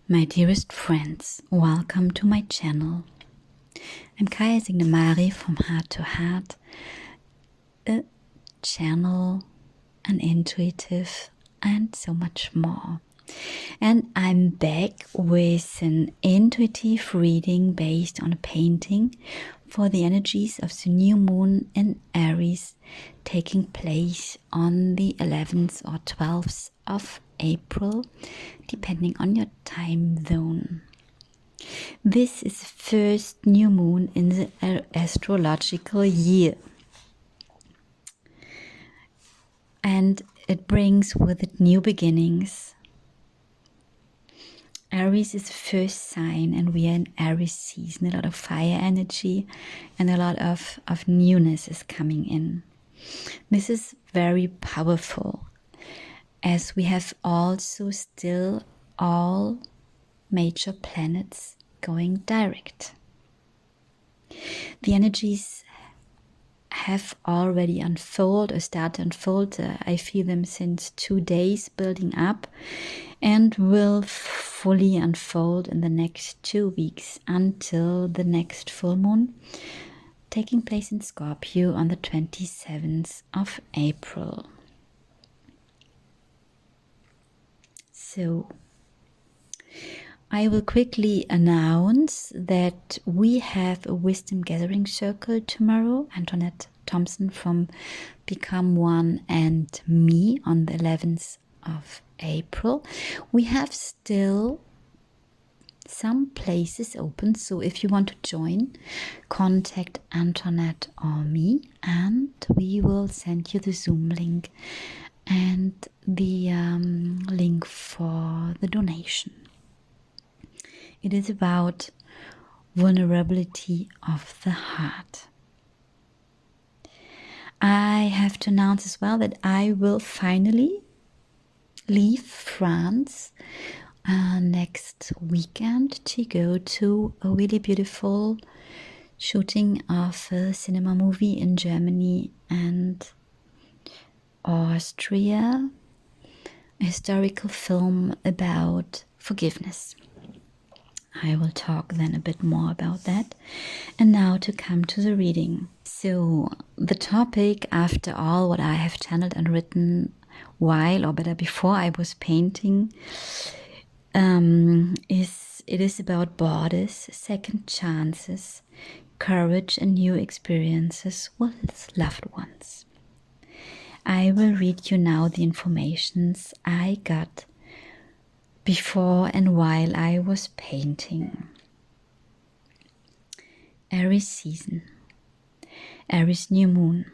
My dearest friends, welcome to my channel. I'm Kaija Signe from Heart to Heart, a channel, an intuitive, and so much more. And I'm back with an intuitive reading based on a painting for the energies of the new moon in Aries taking place on the 11th or 12th of April, depending on your time zone. This is the first new moon in the astrological year, and it brings with it new beginnings. Aries is the first sign, and we are in Aries season. A lot of fire energy and a lot of newness is coming in. This is very powerful, as we have also still all major planets going direct. The energies have already unfolded or started to unfold. I feel them since 2 days building up, and will fully unfold in the next 2 weeks until the next full moon taking place in Scorpio on the 27th of April. So I will quickly announce that we have a wisdom gathering circle tomorrow. Antoinette Thompson from Become One and me on the 11th of April. We have still some places open, so if you want to join, contact Antoinette or me, and we will send you the Zoom link and the link for the donation. It is about vulnerability of the heart. I have to announce as well that I will finally leave France next weekend to go to a really beautiful shooting of a cinema movie in Germany and Austria, a historical film about forgiveness. I will talk then a bit more about that. And now to come to the reading. So the topic, after all what I have channeled and written while, or better before I was painting, is about borders, second chances, courage and new experiences with loved ones. I will read you now the informations I got before and while I was painting. Aries season, Aries new moon,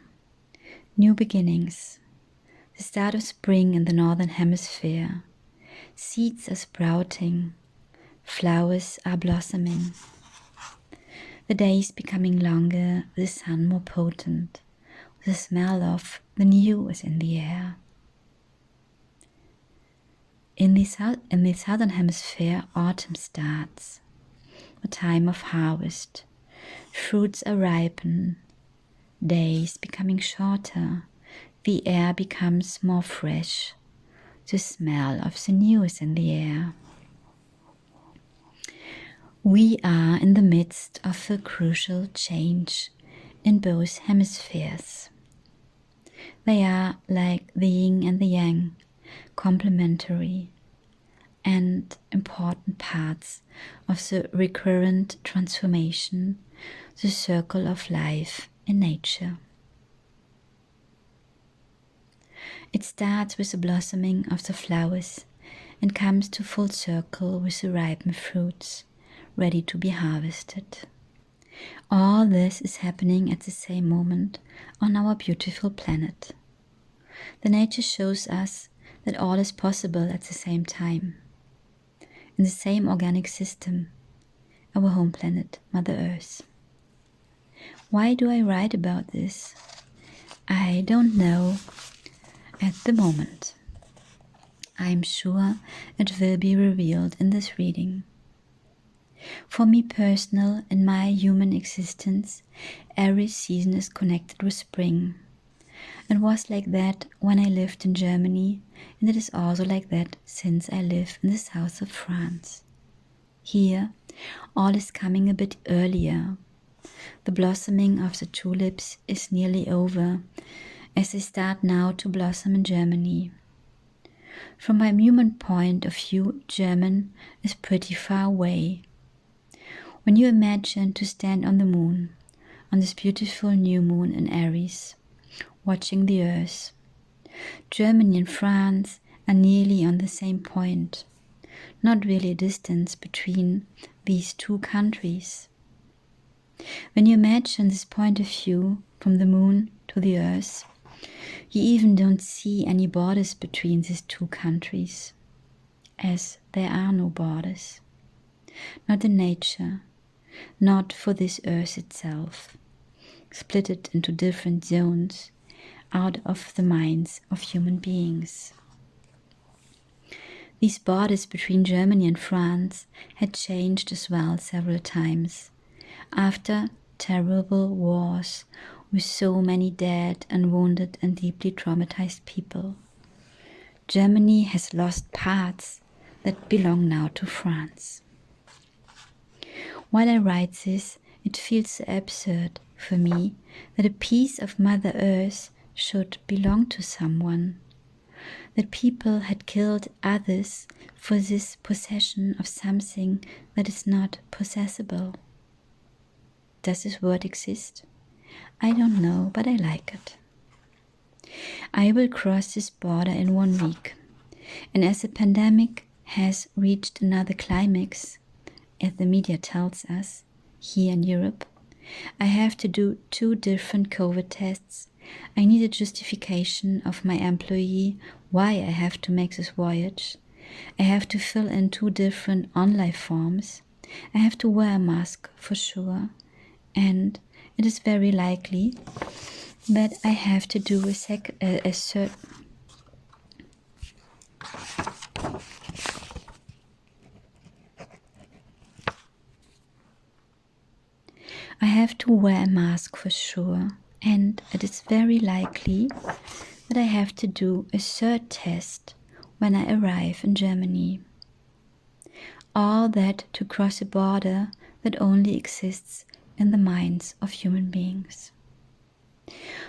new beginnings, the start of spring in the northern hemisphere. Seeds are sprouting, flowers are blossoming. The days becoming longer, the sun more potent. The smell of the new is in the air. In the southern hemisphere, autumn starts, the time of harvest. Fruits are ripen, days becoming shorter, the air becomes more fresh. The smell of the new is in the air. We are in the midst of a crucial change in both hemispheres. They are like the yin and the yang, complementary and important parts of the recurrent transformation, the circle of life in nature. It starts with the blossoming of the flowers and comes to full circle with the ripened fruits, ready to be harvested. All this is happening at the same moment on our beautiful planet. The nature shows us that all is possible at the same time. In the same organic system, our home planet, Mother Earth. Why do I write about this? I don't know at the moment. I'm sure it will be revealed in this reading. For me personal, in my human existence, Aries season is connected with spring. It was like that when I lived in Germany, and it is also like that since I live in the south of France. Here, all is coming a bit earlier. The blossoming of the tulips is nearly over, as they start now to blossom in Germany. From my human point of view, German is pretty far away. When you imagine to stand on the moon, on this beautiful new moon in Aries, watching the earth, Germany and France are nearly on the same point. Not really a distance between these two countries. When you imagine this point of view from the moon to the earth, you even don't see any borders between these two countries, as there are no borders. Not in nature, not for this earth itself, split it into different zones out of the minds of human beings. These borders between Germany and France had changed as well several times, after terrible wars with so many dead and wounded and deeply traumatized people. Germany has lost parts that belong now to France. While I write this, it feels so absurd for me that a piece of Mother Earth should belong to someone, that people had killed others for this possession of something that is not possessible. Does this word exist? I don't know, but I like it. I will cross this border in 1 week, and as the pandemic has reached another climax, as the media tells us, here in Europe, I have to do 2 different COVID tests. I need a justification of my employee why I have to make this voyage. I have to fill in 2 different online forms. I have to wear a mask for sure, and it is very likely that I have to do I have to wear a mask for sure, and it is very likely that I have to do a 3rd test when I arrive in Germany. All that to cross a border that only exists in the minds of human beings.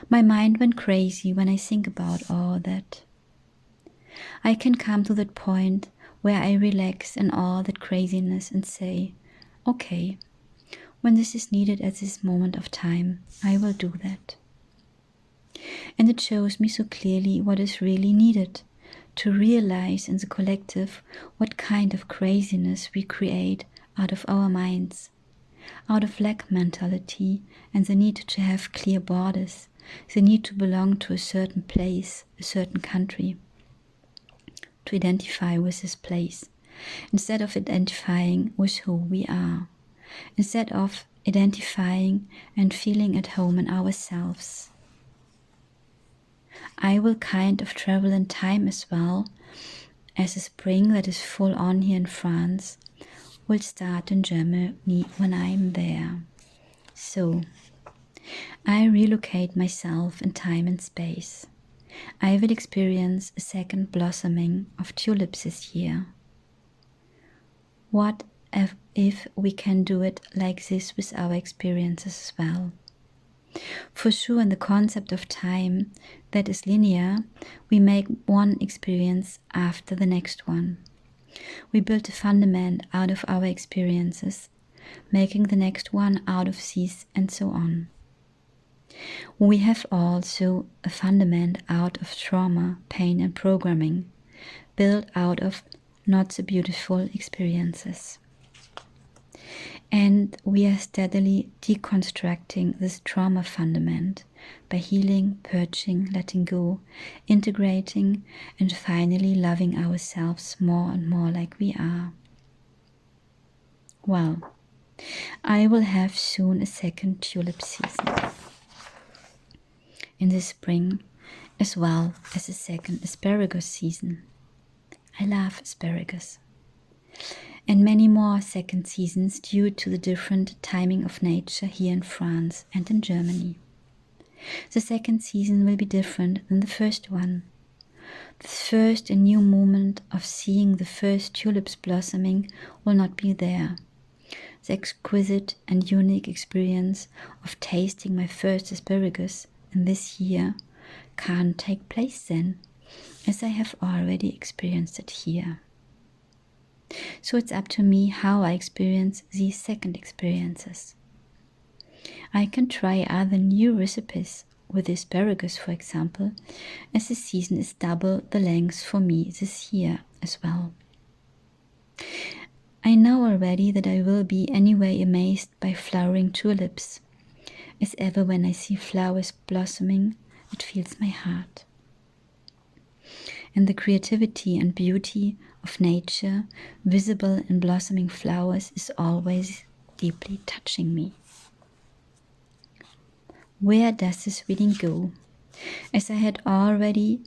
My mind went crazy when I think about all that. I can come to that point where I relax in all that craziness and say, okay, when this is needed at this moment of time, I will do that. And it shows me so clearly what is really needed to realize in the collective what kind of craziness we create out of our minds, out of lack mentality and the need to have clear borders, the need to belong to a certain place, a certain country, to identify with this place, instead of identifying with who we are, instead of identifying and feeling at home in ourselves. I will kind of travel in time as well, as a spring that is full on here in France will start in Germany when I'm there. So, I relocate myself in time and space. I will experience a second blossoming of tulips this year. What if we can do it like this with our experiences as well? For sure, in the concept of time that is linear, we make one experience after the next one. We build a fundament out of our experiences, making the next one out of these, and so on. We have also a fundament out of trauma, pain and programming, built out of not so beautiful experiences. And we are steadily deconstructing this trauma fundament by healing, purging, letting go, integrating, and finally loving ourselves more and more like we are. Well, I will have soon a second tulip season in the spring, as well as a second asparagus season. I love asparagus. And many more second seasons due to the different timing of nature here in France and in Germany. The second season will be different than the first one. the first and new moment of seeing the first tulips blossoming will not be there. The exquisite and unique experience of tasting my first asparagus in this year can't take place then, as I have already experienced it here. So it's up to me how I experience these second experiences. I can try other new recipes with asparagus, for example, as the season is double the length for me this year as well. I know already that I will be anyway amazed by flowering tulips. As ever when I see flowers blossoming, it fills my heart. And the creativity and beauty of nature visible in blossoming flowers is always deeply touching me. Where does this reading go? As I had already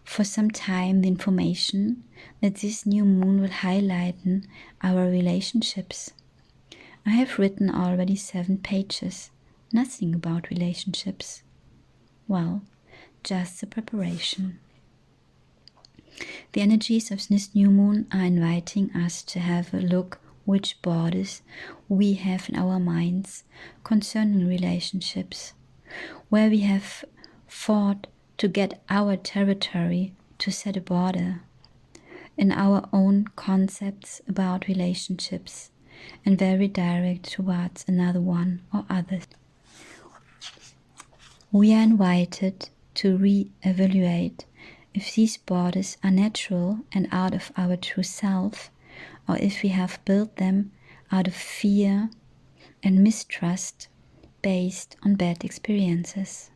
for some time the information that this new moon will highlight our relationships. I have written already 7 pages, nothing about relationships. Well, just the preparation. The energies of this new moon are inviting us to have a look which borders we have in our minds concerning relationships, where we have fought to get our territory to set a border in our own concepts about relationships and very direct towards another one or others. We are invited to re-evaluate if these borders are natural and out of our true self, or if we have built them out of fear and mistrust based on bad experiences.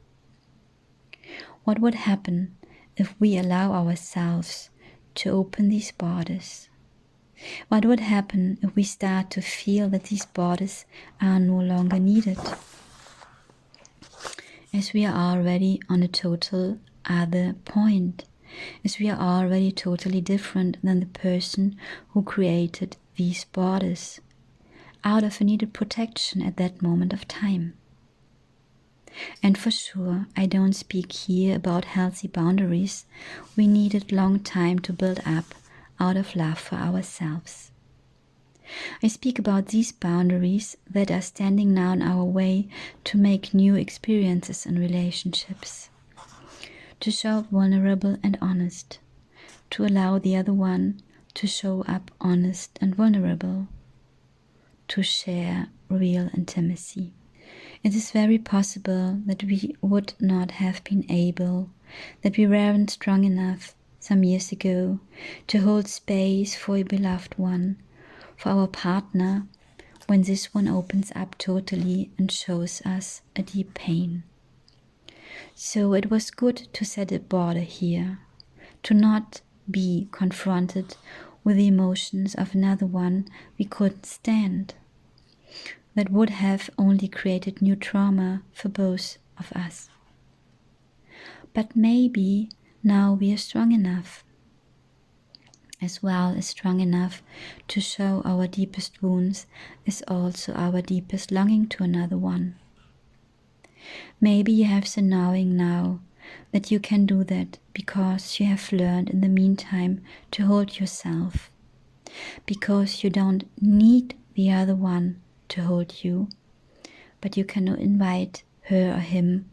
What would happen if we allow ourselves to open these borders? What would happen if we start to feel that these borders are no longer needed? As we are already on a total other point, as we are already totally different than the person who created these borders, out of a needed protection at that moment of time. And for sure, I don't speak here about healthy boundaries we needed long time to build up out of love for ourselves. I speak about these boundaries that are standing now in our way to make new experiences in relationships, to show up vulnerable and honest, to allow the other one to show up honest and vulnerable, to share real intimacy. It is very possible that we would not have been able, that we weren't strong enough some years ago to hold space for a beloved one, for our partner, when this one opens up totally and shows us a deep pain. So it was good to set a border here, to not be confronted with the emotions of another one we couldn't stand. That would have only created new trauma for both of us. But maybe now we are strong enough, as well as strong enough to show our deepest wounds as also our deepest longing to another one. Maybe you have the knowing now that you can do that because you have learned in the meantime to hold yourself, because you don't need the other one to hold you, but you can invite her or him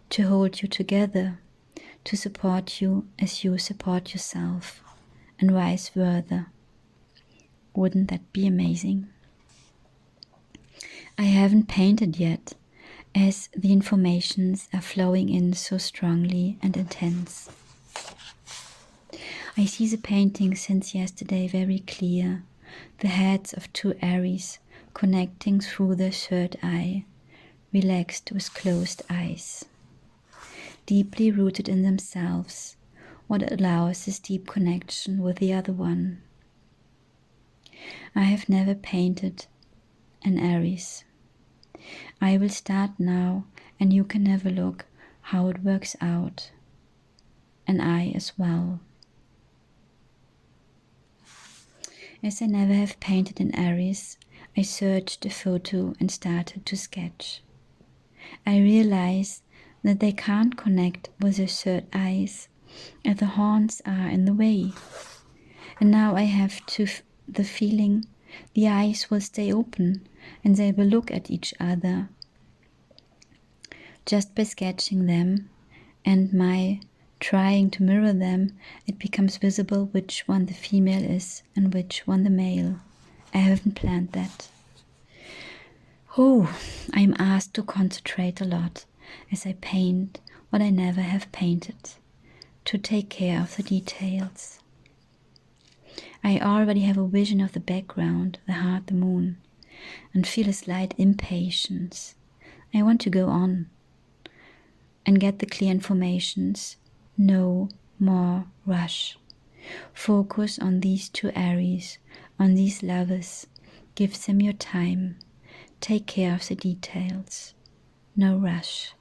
to hold you together, to support you as you support yourself, and vice versa. Wouldn't that be amazing? I haven't painted yet, as the informations are flowing in so strongly and intense. I see the painting since yesterday very clear, the heads of 2 Aries connecting through the third eye, relaxed with closed eyes, deeply rooted in themselves, what allows this deep connection with the other one. I have never painted an Aries. I will start now, and you can have a look how it works out, and I as well. As I never have painted an Aries, I searched a photo and started to sketch. I realized that they can't connect with their third eyes and the horns are in the way. And now I have the feeling the eyes will stay open and they will look at each other. Just by sketching them and my trying to mirror them, it becomes visible which one the female is and which one the male. I haven't planned that. Oh, I'm asked to concentrate a lot as I paint what I never have painted, to take care of the details. I already have a vision of the background, the heart, the moon, and feel a slight impatience. I want to go on and get the clear informations. No more rush. Focus on these two Aries, on these lovers. Give them your time. Take care of the details. No rush.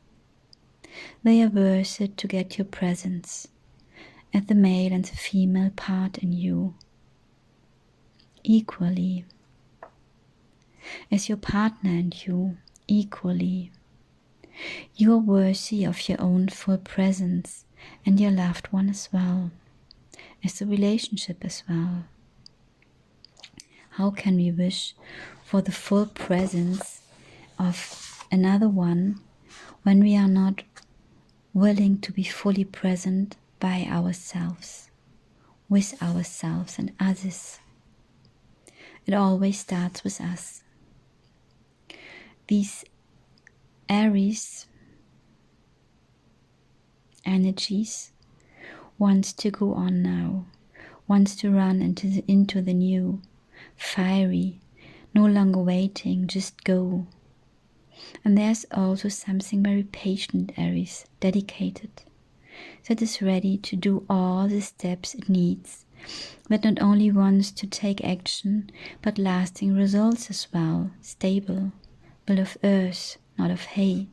They are worth it to get your presence at the male and the female part in you equally, as your partner and you equally. You are worthy of your own full presence and your loved one as well, as the relationship as well. How can we wish for the full presence of another one when we are not willing to be fully present by ourselves, with ourselves and others? It always starts with us. These Aries energies wants to go on now, wants to run into the new, fiery, no longer waiting, just go. And there's also something very patient Aries, dedicated, that is ready to do all the steps it needs, that not only wants to take action, but lasting results as well, stable, built of earth, not of hay.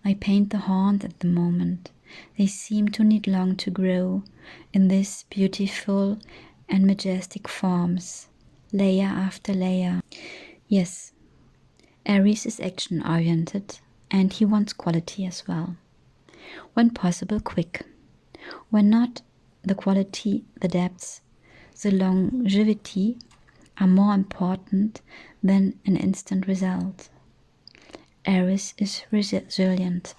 I paint the horns at the moment. They seem to need long to grow in these beautiful and majestic forms, layer after layer. Yes, Aries is action-oriented and he wants quality as well. When possible, quick. When not, the quality, the depths, the longevity are more important than an instant result. Aries is resilient.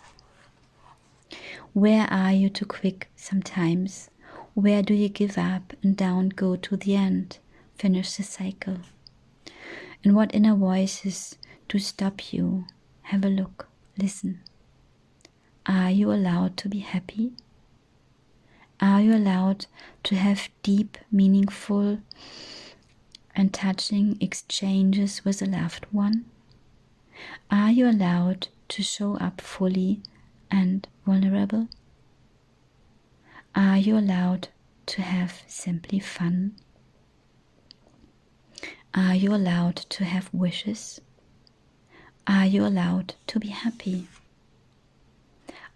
Where are you too quick sometimes? Where do you give up and don't go to the end, finish the cycle? And what inner voices do stop you? Have a look, listen. Are you allowed to be happy? Are you allowed to have deep, meaningful and touching exchanges with a loved one? Are you allowed to show up fully and vulnerable? Are you allowed to have simply fun? Are you allowed to have wishes? Are you allowed to be happy?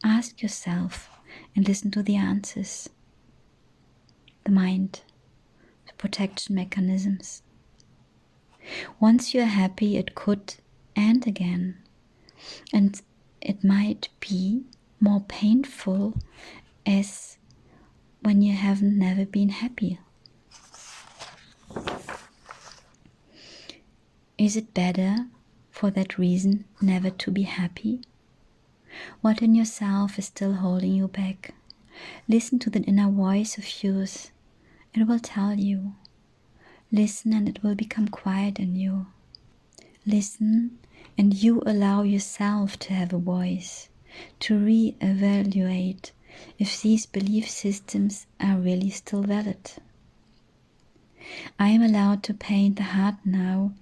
Ask yourself and listen to the answers. The mind, the protection mechanisms. Once you are happy, it could end again. And it might be more painful as when you have never been happy. Is it better for that reason never to be happy? What in yourself is still holding you back? Listen to the inner voice of yours. It will tell you. Listen and it will become quiet in you. Listen and you allow yourself to have a voice, to re-evaluate if these belief systems are really still valid. I am allowed to paint the heart now,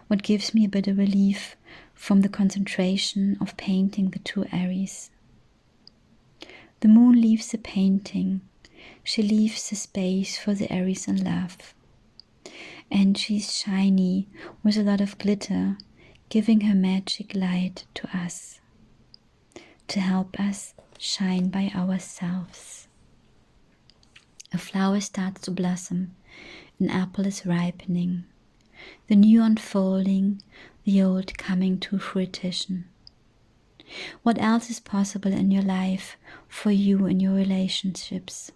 what gives me a bit of relief from the concentration of painting the two Aries. The moon leaves the painting. She leaves the space for the Aries in love. And she's shiny with a lot of glitter, giving her magic light to us, to help us shine by ourselves. A flower starts to blossom, an apple is ripening, the new unfolding, the old coming to fruition. What else is possible in your life for you in your relationships?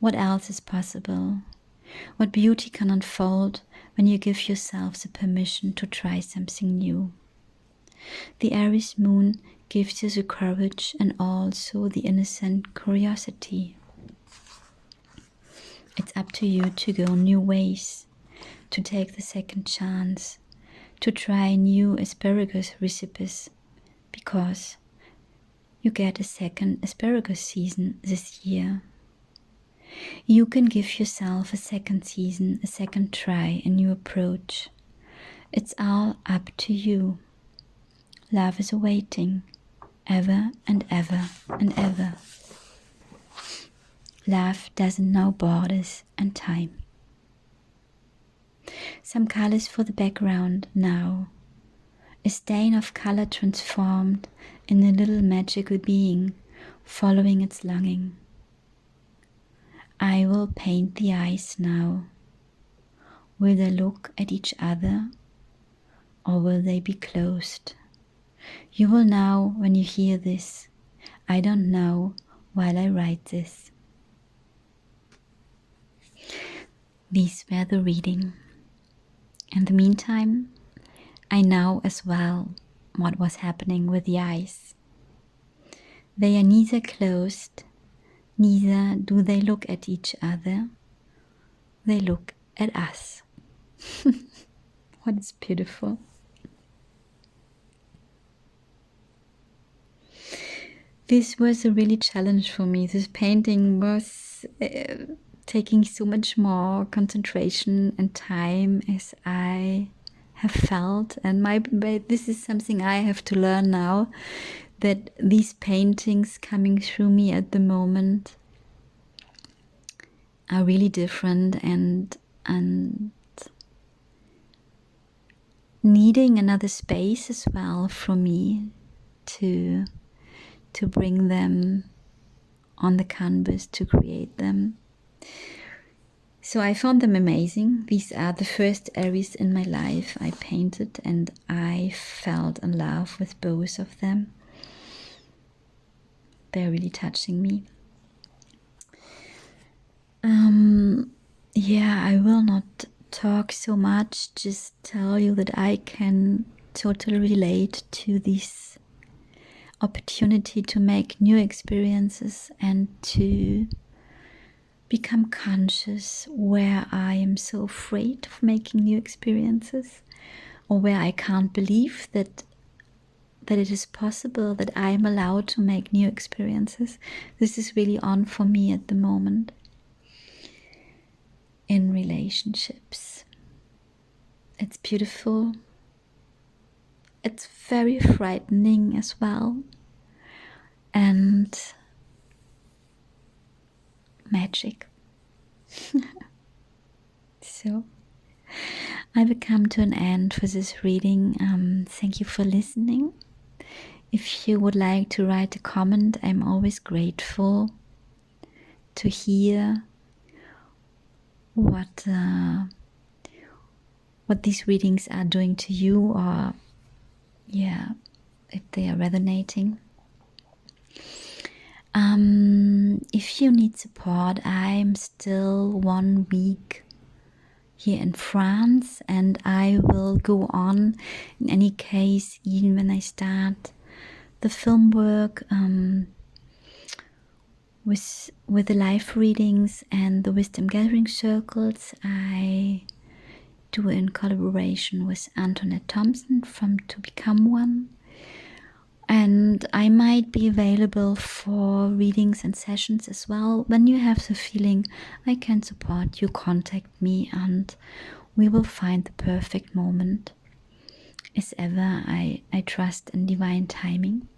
What else is possible? What beauty can unfold when you give yourself the permission to try something new? The Aries moon gives you the courage and also the innocent curiosity. It's up to you to go new ways, to take the second chance, to try new asparagus recipes, because you get a second asparagus season this year. You can give yourself a second season, a second try, a new approach. It's all up to you. Love is awaiting, ever and ever and ever. Love doesn't know borders and time. Some colors for the background now. A stain of color transformed in a little magical being, following its longing. I will paint the eyes now. Will they look at each other, or will they be closed? You will know when you hear this. I don't know while I write this. These were the reading. In the meantime, I know as well what was happening with the eyes. They are neither closed, neither do they look at each other. They look at us. What is beautiful. This was a really challenge for me. This painting was taking so much more concentration and time as I have felt, and this is something I have to learn now, that these paintings coming through me at the moment are really different and needing another space as well for me to bring them on the canvas, to create them. So I found them amazing. These are the first Aries in my life I painted, and I felt in love with both of them. They're really touching me. Yeah, I will not talk so much, just tell you that I can totally relate to this opportunity to make new experiences and to become conscious where I am so afraid of making new experiences, or where I can't believe that it is possible, that I am allowed to make new experiences. This is really on for me at the moment. In relationships, it's beautiful. It's very frightening as well, and magic. So I will come to an end for this reading. Thank you for listening. If you would like to write a comment, I'm always grateful to hear what these readings are doing to you, or if they are resonating. If you need support, I'm still 1 week here in France, and I will go on in any case, even when I start the film work with the live readings and the wisdom gathering circles I do in collaboration with Antoinette Thompson from To Become One. And I might be available for readings and sessions as well. When you have the feeling I can support you, contact me and we will find the perfect moment. As ever, I trust in divine timing.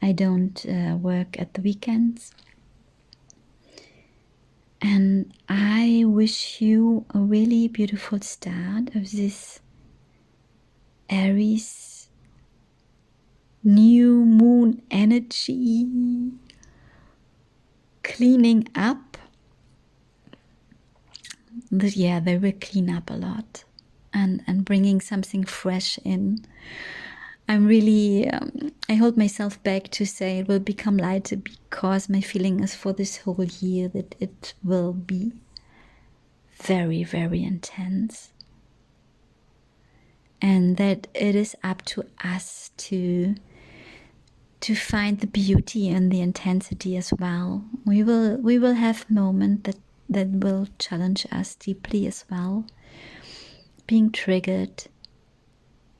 I don't work at the weekends. And I wish you a really beautiful start of this Aries new moon energy, cleaning up. They will clean up a lot and bringing something fresh in. I'm really, I hold myself back to say it will become lighter, because my feeling is for this whole year that it will be very, very intense. And that it is up to us to find the beauty and the intensity as well. We will have moments that will challenge us deeply as well. Being triggered,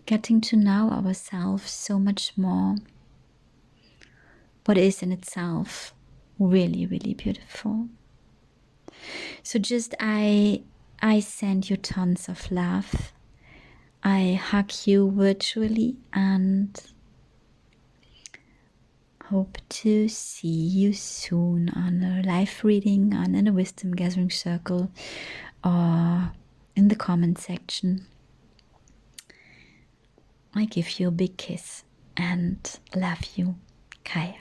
getting to know ourselves so much more. What is in itself really, really beautiful. So just I send you tons of love. I hug you virtually and hope to see you soon on a live reading, on in a wisdom gathering circle, or in the comment section. I give you a big kiss and love you, Kaija.